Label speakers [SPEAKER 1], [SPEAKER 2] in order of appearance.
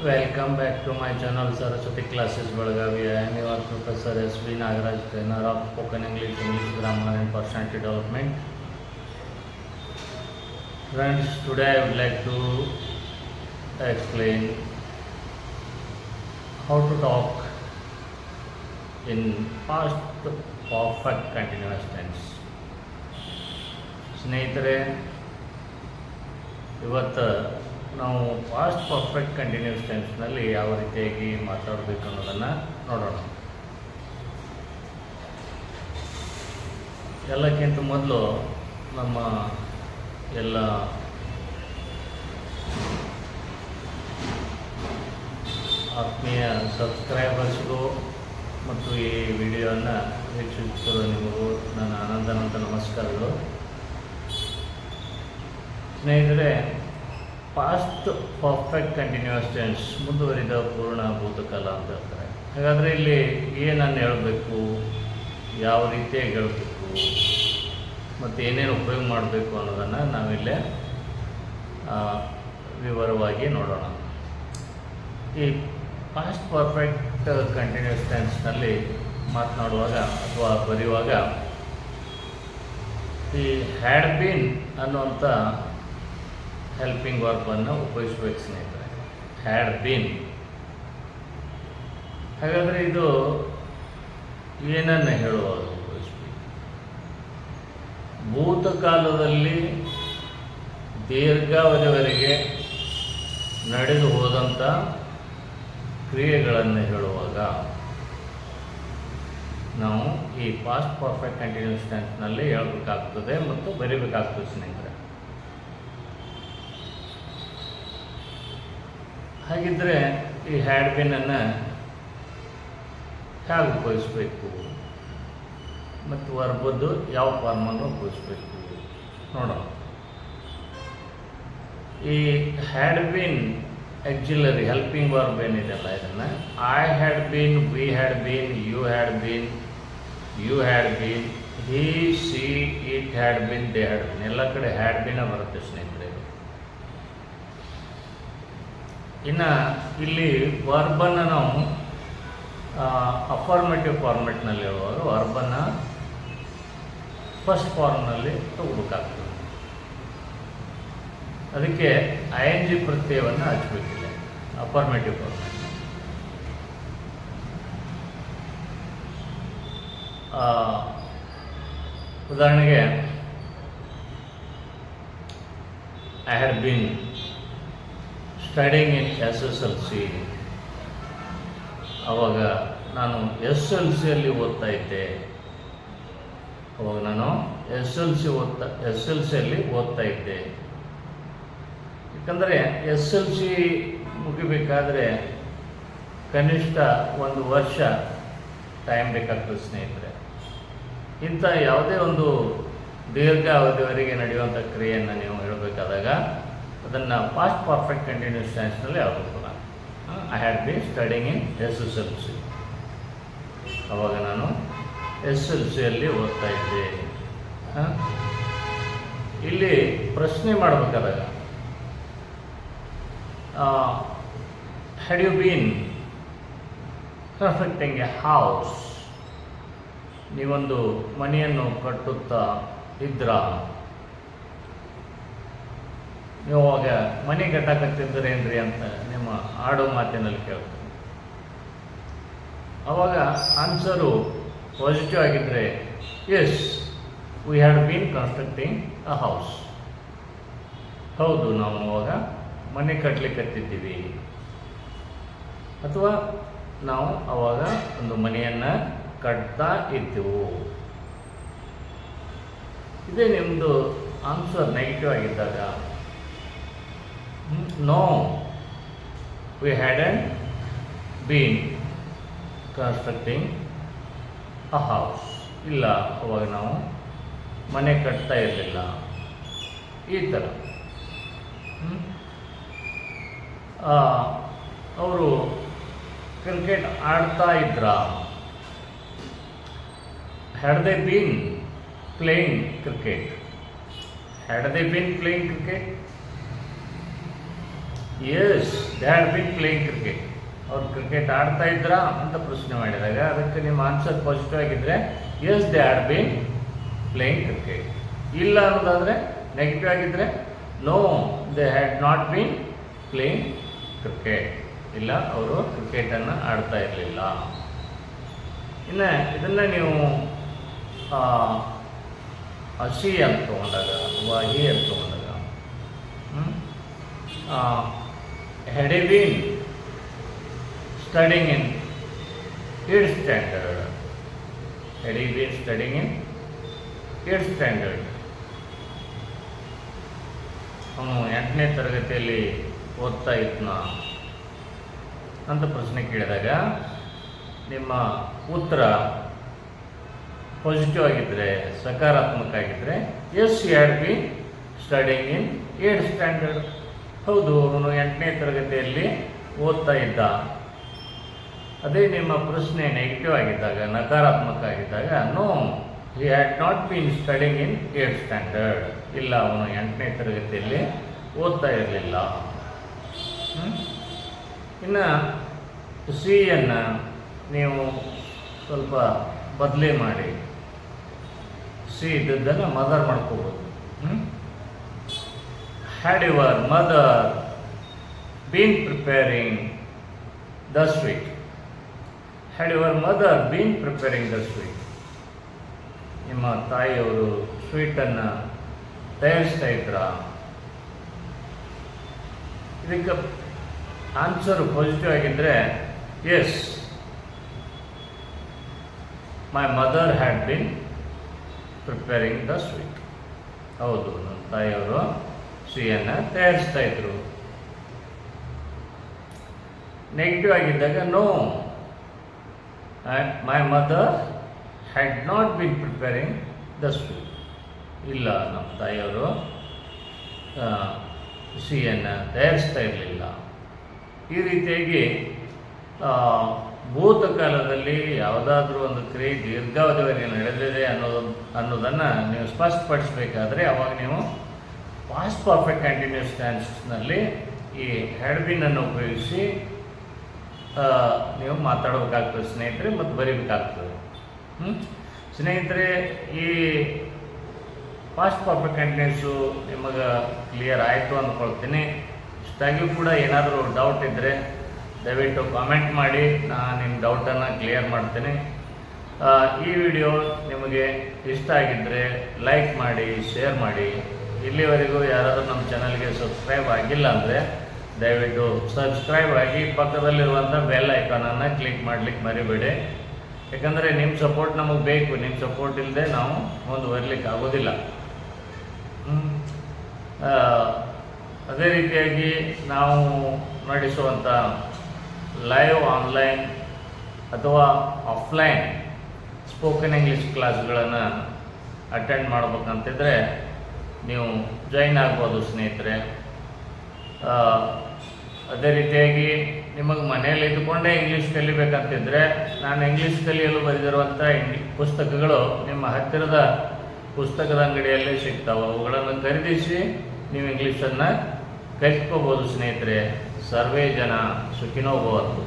[SPEAKER 1] Welcome back to my channel Saraswati Classes Belagavi. I am your Professor S.B. Nagaraj, trainer of Spoken English, English Grammar and Personality Development. Friends, today I would like to explain how to talk in past perfect continuous tense. ಸ್ನೇಹಿತರೆ, ಇವತ್ತು ನಾವು past perfect continuous ಟೆನ್ಸ್ನಲ್ಲಿ ಯಾವ ರೀತಿಯಾಗಿ ಮಾತಾಡಬೇಕು ಅನ್ನೋದನ್ನು ನೋಡೋಣ. ಎಲ್ಲಕ್ಕಿಂತ ಮೊದಲು ನಮ್ಮ ಎಲ್ಲ ಆತ್ಮೀಯ ಸಬ್ಸ್ಕ್ರೈಬರ್ಸ್ಗೂ ಮತ್ತು ಈ ವಿಡಿಯೋವನ್ನು ವೀಕ್ಷಿಸುತ್ತಿರುವ ನಿಮಗೂ ನನ್ನ ಅನಂತ ನಮಸ್ಕಾರಗಳು. ಸ್ನೇಹಿತರೆ, ಪಾಸ್ಟ್ ಪರ್ಫೆಕ್ಟ್ ಕಂಟಿನ್ಯೂಸ್ ಟೆನ್ಸ್ ಮುಂದುವರಿದ ಪೂರ್ಣ ಭೂತಕಾಲ ಅಂತ ಹೇಳ್ತಾರೆ. ಹಾಗಾದರೆ ಇಲ್ಲಿ ಏನನ್ನು ಹೇಳಬೇಕು, ಯಾವ ರೀತಿಯಾಗಿ ಹೇಳಬೇಕು ಮತ್ತು ಏನೇನು ಉಪಯೋಗ ಮಾಡಬೇಕು ಅನ್ನೋದನ್ನು ನಾವಿಲ್ಲೇ ವಿವರವಾಗಿ ನೋಡೋಣ. ಈ ಪಾಸ್ಟ್ ಪರ್ಫೆಕ್ಟ್ ಕಂಟಿನ್ಯೂಸ್ ಟೆನ್ಸ್ನಲ್ಲಿ ಮಾತನಾಡುವಾಗ ಅಥವಾ ಬರೆಯುವಾಗ ಈ ಹ್ಯಾಡ್ ಬೀನ್ ಅನ್ನುವಂಥ ಹೆಲ್ಪಿಂಗ್ ವರ್ಬನ್ನು ಉಪಯೋಗಿಸ್ಬೇಕು ಸ್ನೇಹಿತರೆ. Had been. ಹಾಗಾದರೆ ಇದು ಏನನ್ನು ಹೇಳುವಾಗ ಉಪಯೋಗಿಸ್ಬೇಕು? ಭೂತಕಾಲದಲ್ಲಿ ದೀರ್ಘಾವಧಿವರೆಗೆ ನಡೆದು ಹೋದಂಥ ಕ್ರಿಯೆಗಳನ್ನು ಹೇಳುವಾಗ ನಾವು ಈ ಪಾಸ್ಟ್ ಪರ್ಫೆಕ್ಟ್ ಕಂಟಿನ್ಯೂಸ್ ಟೆನ್ಸ್ನಲ್ಲಿ ಹೇಳಬೇಕಾಗ್ತದೆ ಮತ್ತು ಬರೀಬೇಕಾಗ್ತದೆ ಸ್ನೇಹಿತರೆ. ಹಾಗಿದ್ದರೆ ಈ ಹ್ಯಾಡ್ ಬಿನ್ನನ್ನು ಹೇಗೆ ಉಪಯೋಗಿಸ್ಬೇಕು ಮತ್ತು ವರ್ಬದ್ದು ಯಾವ ಫಾರ್ಮನ್ನು ಉಪಯೋಗಿಸ್ಬೇಕು ನೋಡೋಣ. ಈ had been auxiliary helping verb ಏನಿದೆಯಲ್ಲ, ಇದನ್ನು I had been, we had been, you had been, you had been, he, she, it had been, they had been, ಎಲ್ಲ ಕಡೆ ಹ್ಯಾಡ್ ಬೀನ ಬರುತ್ತೆ ಸ್ನೇಹಿತರೆ. ಇನ್ನು ಇಲ್ಲಿ ವರ್ಬನ್ನು ನಾವು ಅಫರ್ಮೇಟಿವ್ ಫಾರ್ಮೆಟ್ನಲ್ಲಿ ಹೇಳುವಾಗ ವರ್ಬನ್ನು ಫಸ್ಟ್ ಫಾರ್ಮ್ನಲ್ಲಿ ತಗೋಬೇಕಾಗ್ತದೆ. ಅದಕ್ಕೆ ING ಪ್ರತ್ಯಯವನ್ನು ಹಚ್ಚಬೇಕಿಲ್ಲ ಅಫರ್ಮೇಟಿವ್ ಫಾರ್ಮೆಟ್. ಉದಾಹರಣೆಗೆ I had been studying in SSLC. ಆವಾಗ ನಾನು SLCಯಲ್ಲಿ ಓದ್ತಾ ಇದ್ದೆ. ಅವಾಗ ನಾನು SLCಯಲ್ಲಿ ಓದ್ತಾ ಇದ್ದೆ. ಯಾಕಂದರೆ SLC ಮುಗಿಬೇಕಾದ್ರೆ ಕನಿಷ್ಠ 1 ವರ್ಷ ಟೈಮ್ ಬೇಕಾಗ್ತದೆ ಸ್ನೇಹಿತರೆ. ಇಂಥ ಯಾವುದೇ ಒಂದು ದೀರ್ಘ ಅವಧಿವರೆಗೆ ನಡೆಯುವಂಥ ಕ್ರಿಯೆಯನ್ನು ನೀವು ಹೇಳಬೇಕಾದಾಗ ಅದನ್ನು ಪಾಸ್ಟ್ ಪರ್ಫೆಕ್ಟ್ ಕಂಟಿನ್ಯೂಸ್ ಟೆನ್ಸ್ನಲ್ಲಿ ಹೇಳಬೇಕು. I had been studying in SSLC. ಆವಾಗ ನಾನು SLCಯಲ್ಲಿ ಓದ್ತಾ ಇದ್ದೆ. ಇಲ್ಲಿ ಪ್ರಶ್ನೆ ಮಾಡಬೇಕಾದಾಗ had you been constructing a house? ನೀವೊಂದು ಮನೆಯನ್ನು ಕಟ್ಟುತ್ತಾ ಇದ್ರಾ? ನೀವು ಅವಾಗ ಮನೆ ಕಟ್ಟಕತ್ತಿದ್ದರೇನ್ರಿ ಅಂತ ನಿಮ್ಮ ಆಡೋ ಮಾತಿನಲ್ಲಿ ಕೇಳ್ತಾರೆ. ಆವಾಗ ಆನ್ಸರು ಪಾಸಿಟಿವ್ ಆಗಿದ್ದರೆ yes, we had been constructing a house. ಹೌದು, ನಾವು ಅವಾಗ ಮನೆ ಕಟ್ಟಲಿಕ್ಕತ್ತಿದ್ದೀವಿ, ಅಥವಾ ನಾವು ಅವಾಗ ಒಂದು ಮನೆಯನ್ನು ಕಟ್ತಾ ಇದ್ದೆವು. ಇದೇ ನಿಮ್ಮದು ಆನ್ಸರ್ ನೆಗೆಟಿವ್ ಆಗಿದ್ದಾಗ no, we hadn't been constructing a house. ಇಲ್ಲ, ಅವಾಗ ನಾವು ಮನೆ ಕಟ್ತಾ ಇರಲಿಲ್ಲ. ಈ ಥರ ಅವರು ಕ್ರಿಕೆಟ್ ಆಡ್ತಾ ಇದ್ರಾ? Had they been playing cricket? Had they been playing cricket? Yes they had been playing cricket. ಅವ್ರು ಕ್ರಿಕೆಟ್ ಆಡ್ತಾ ಇದ್ರಾ ಅಂತ ಪ್ರಶ್ನೆ ಮಾಡಿದಾಗ ಅದಕ್ಕೆ ನಿಮ್ಮ ಆನ್ಸರ್ ಪಾಸಿಟಿವ್ ಆಗಿದ್ದರೆ yes they had been playing cricket. ಇಲ್ಲ ಅನ್ನೋದಾದರೆ ನೆಗೆಟಿವ್ ಆಗಿದ್ದರೆ no they had not been playing cricket. ಇಲ್ಲ, ಅವರು ಕ್ರಿಕೆಟನ್ನು ಆಡ್ತಾ ಇರಲಿಲ್ಲ. ಇನ್ನು ಇದನ್ನು ನೀವು ಸಿ ಅಂತ ತೊಗೊಂಡಾಗ ಅಥವಾ ಹಿ ಅಂತ ತೊಗೊಂಡಾಗ had he been studying in 8th standard, had he been studying in 8th standard, ಅವನು 8ನೇ ತರಗತಿಯಲ್ಲಿ ಓದ್ತಾ ಇದ್ನ ಅಂತ ಪ್ರಶ್ನೆ ಕೇಳಿದಾಗ ನಿಮ್ಮ ಉತ್ತರ ಪಾಸಿಟಿವ್ ಆಗಿದ್ದರೆ, ಸಕಾರಾತ್ಮಕ ಆಗಿದ್ದರೆ yes you had been studying in 8th standard. ಹೌದು, ಅವನು 8ನೇ ತರಗತಿಯಲ್ಲಿ ಓದ್ತಾ ಇದ್ದ. ಅದೇ ನಿಮ್ಮ ಪ್ರಶ್ನೆ ನೆಗೆಟಿವ್ ಆಗಿದ್ದಾಗ, ನಕಾರಾತ್ಮಕ ಆಗಿದ್ದಾಗ no he had not been studying in 8th standard. ಇಲ್ಲ, ಅವನು 8ನೇ ತರಗತಿಯಲ್ಲಿ ಓದ್ತಾ ಇರಲಿಲ್ಲ. ಇನ್ನು ಸಿಯನ್ನು ನೀವು ಸ್ವಲ್ಪ ಬದಲಿ ಮಾಡಿ ಸಿ ಇದ್ದದ್ದನ್ನು ಮದರ್ ಮಾಡ್ಕೋಬೋದು. Had your mother been preparing the sweet? Had your mother been preparing the sweet? ನಿಮ್ಮ ತಾಯಿಯವರು ಸ್ವೀಟನ್ನು ತಯಾರಿಸ್ತಾ ಇದ್ರಾ? ಇದಕ್ಕೆ ಆನ್ಸರ್ ಪಾಸಿಟಿವ್ ಆಗಿದ್ದರೆ yes my mother had been preparing the sweet. ಹೌದು, ನನ್ನ ತಾಯಿಯವರು ಸಿಹಿಯನ್ನು ತಯಾರಿಸ್ತಾ ಇದ್ರು. ನೆಗೆಟಿವ್ ಆಗಿದ್ದಾಗ no my mother had not been preparing the sweet. ಇಲ್ಲ, ನಮ್ಮ ತಾಯಿಯವರು ಸಿಹಿಯನ್ನು ತಯಾರಿಸ್ತಾ ಇರಲಿಲ್ಲ. ಈ ರೀತಿಯಾಗಿ ಭೂತಕಾಲದಲ್ಲಿ ಯಾವುದಾದ್ರೂ ಒಂದು ಕ್ರಿಯೆ ದೀರ್ಘಾವಧಿವರೆಗೆ ನಡೆದಿದೆ ಅನ್ನೋದನ್ನು ನೀವು ಸ್ಪಷ್ಟಪಡಿಸಬೇಕಾದ್ರೆ ಅವಾಗ ನೀವು past perfect continuous ಟೆನ್ಸ್ನಲ್ಲಿ he had been ಅನ್ನು ಉಪಯೋಗಿಸಿ ನೀವು ಮಾತಾಡಬೇಕಾಗ್ತದೆ ಸ್ನೇಹಿತರೆ, ಮತ್ತು ಬರೀಬೇಕಾಗ್ತದೆ. ಸ್ನೇಹಿತರೆ, ಈ ಪಾಸ್ಟ್ ಪರ್ಫೆಕ್ಟ್ ಕಂಟಿನ್ಯೂಸು ನಿಮಗೆ ಕ್ಲಿಯರ್ ಆಯಿತು ಅಂದ್ಕೊಳ್ತೀನಿ. ಇಷ್ಟಾಗಿಯೂ ಕೂಡ ಏನಾದರೂ ಡೌಟ್ ಇದ್ದರೆ ದಯವಿಟ್ಟು ಕಾಮೆಂಟ್ ಮಾಡಿ, ನಾನು ನಿಮ್ಮ ಡೌಟನ್ನು ಕ್ಲಿಯರ್ ಮಾಡ್ತೀನಿ. ಈ ವಿಡಿಯೋ ನಿಮಗೆ ಇಷ್ಟ ಆಗಿದ್ದರೆ ಲೈಕ್ ಮಾಡಿ, ಶೇರ್ ಮಾಡಿ. ಇಲ್ಲಿವರೆಗೂ ಯಾರಾದರೂ ನಮ್ಮ ಚಾನಲ್ಗೆ ಸಬ್ಸ್ಕ್ರೈಬ್ ಆಗಿಲ್ಲ ಅಂದರೆ ದಯವಿಟ್ಟು ಸಬ್ಸ್ಕ್ರೈಬ್ ಆಗಿ ಪಕ್ಕದಲ್ಲಿರುವಂಥ ಬೆಲ್ ಐಕಾನನ್ನು ಕ್ಲಿಕ್ ಮಾಡಲಿಕ್ಕೆ ಮರಿಬೇಡಿ. ಯಾಕಂದರೆ ನಿಮ್ಮ ಸಪೋರ್ಟ್ ನಮಗೆ ಬೇಕು. ನಿಮ್ಮ ಸಪೋರ್ಟ್ ಇಲ್ಲದೆ ನಾವು ಮುಂದುವರಲಿಕ್ಕೆ ಆಗೋದಿಲ್ಲ. ಅದೇ ರೀತಿಯಾಗಿ ನಾವು ನಡೆಸುವಂಥ ಲೈವ್ ಆನ್ಲೈನ್ ಅಥವಾ ಆಫ್ಲೈನ್ ಸ್ಪೋಕನ್ ಇಂಗ್ಲೀಷ್ ಕ್ಲಾಸ್ಗಳನ್ನು ಅಟೆಂಡ್ ಮಾಡ್ಬೇಕಂತಿದ್ರೆ ನೀವು ಜಾಯಿನ್ ಆಗ್ಬೋದು ಸ್ನೇಹಿತರೆ. ಅದೇ ರೀತಿಯಾಗಿ ನಿಮಗೆ ಮನೆಯಲ್ಲಿ ಇದ್ದುಕೊಂಡೇ ಇಂಗ್ಲೀಷ್ ಕಲಿಬೇಕಂತಿದ್ರೆ ನಾನು ಇಂಗ್ಲೀಷ್ ಕಲಿಯಲು ಬರೆದಿರುವಂಥ ಪುಸ್ತಕಗಳು ನಿಮ್ಮ ಹತ್ತಿರದ ಪುಸ್ತಕದ ಅಂಗಡಿಯಲ್ಲಿ ಸಿಗ್ತಾವೆ. ಅವುಗಳನ್ನು ಖರೀದಿಸಿ ನೀವು ಇಂಗ್ಲೀಷನ್ನು ಕಲಿತ್ಕೋಬೋದು ಸ್ನೇಹಿತರೆ. ಸರ್ವೇ ಜನ ಸುಖಿನೋ ಭವಂತು.